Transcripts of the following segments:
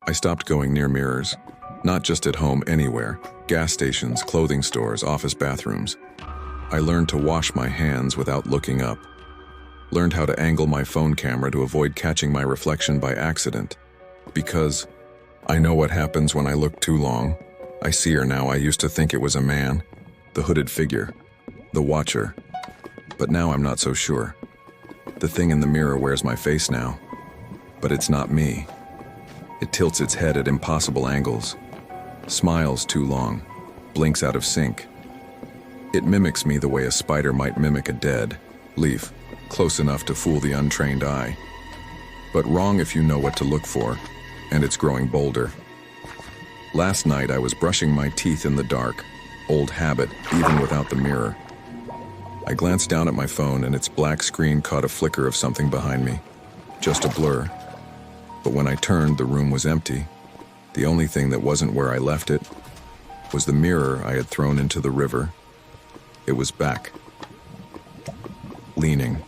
I stopped going near mirrors. Not just at home, anywhere. Gas stations, clothing stores, office bathrooms. I learned to wash my hands without looking up. Learned how to angle my phone camera to avoid catching my reflection by accident. Because I know what happens when I look too long. I see her now. I used to think it was a man. The hooded figure. The watcher. But now I'm not so sure. The thing in the mirror wears my face now. But it's not me. It tilts its head at impossible angles. Smiles too long. Blinks out of sync. It mimics me the way a spider might mimic a dead leaf, close enough to fool the untrained eye. But wrong if you know what to look for, and it's growing bolder. Last night I was brushing my teeth in the dark, old habit, even without the mirror. I glanced down at my phone and its black screen caught a flicker of something behind me, just a blur. But when I turned, the room was empty. The only thing that wasn't where I left it was the mirror I had thrown into the river. It was back. Leaning.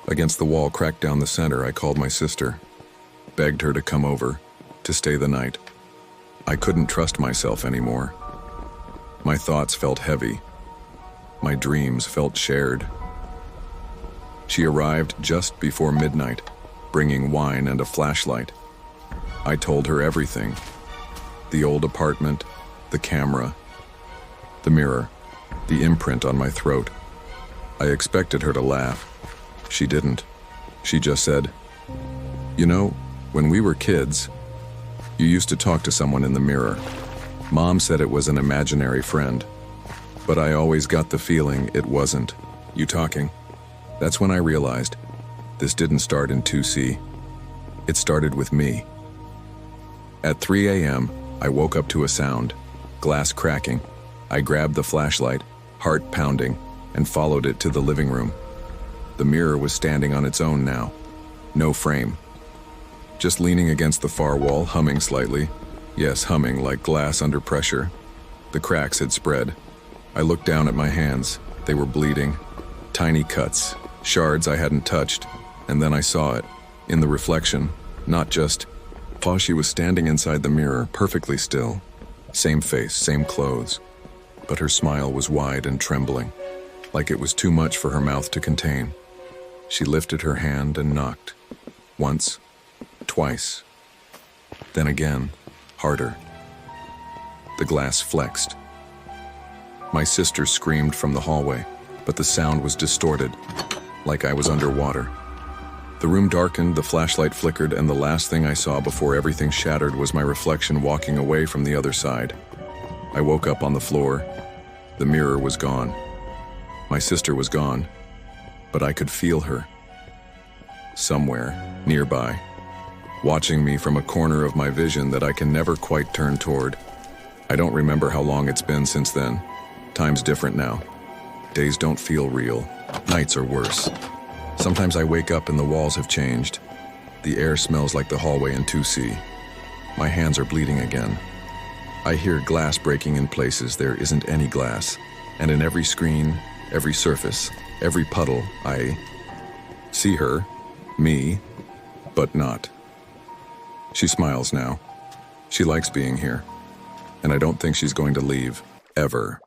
Against the wall cracked down the center, I called my sister. Begged her to come over, to stay the night. I couldn't trust myself anymore. My thoughts felt heavy. My dreams felt shared. She arrived just before midnight, bringing wine and a flashlight. I told her everything. The old apartment, the camera, the mirror, the imprint on my throat. I expected her to laugh. She didn't. She just said, "You know, when we were kids, you used to talk to someone in the mirror. Mom said it was an imaginary friend, but I always got the feeling it wasn't you talking." That's when I realized this didn't start in 2C. It started with me. At 3 a.m., I woke up to a sound, glass cracking. I grabbed the flashlight, heart pounding, and followed it to the living room. The mirror was standing on its own now. No frame. Just leaning against the far wall, humming slightly. Yes, humming like glass under pressure. The cracks had spread. I looked down at my hands. They were bleeding. Tiny cuts, shards I hadn't touched. And then I saw it, in the reflection, not just. While she was standing inside the mirror, perfectly still. Same face, same clothes. But her smile was wide and trembling, like it was too much for her mouth to contain. She lifted her hand and knocked. Once, twice. Then again, harder. The glass flexed. My sister screamed from the hallway, but the sound was distorted, like I was underwater. The room darkened, the flashlight flickered, and the last thing I saw before everything shattered was my reflection walking away from the other side. I woke up on the floor. The mirror was gone. My sister was gone, but I could feel her. Somewhere, nearby, watching me from a corner of my vision that I can never quite turn toward. I don't remember how long it's been since then. Time's different now. Days don't feel real. Nights are worse. Sometimes I wake up and the walls have changed. The air smells like the hallway in 2C. My hands are bleeding again. I hear glass breaking in places there isn't any glass. And in every screen, every surface, every puddle, I see her, me, but not. She smiles now. She likes being here. And I don't think she's going to leave, ever.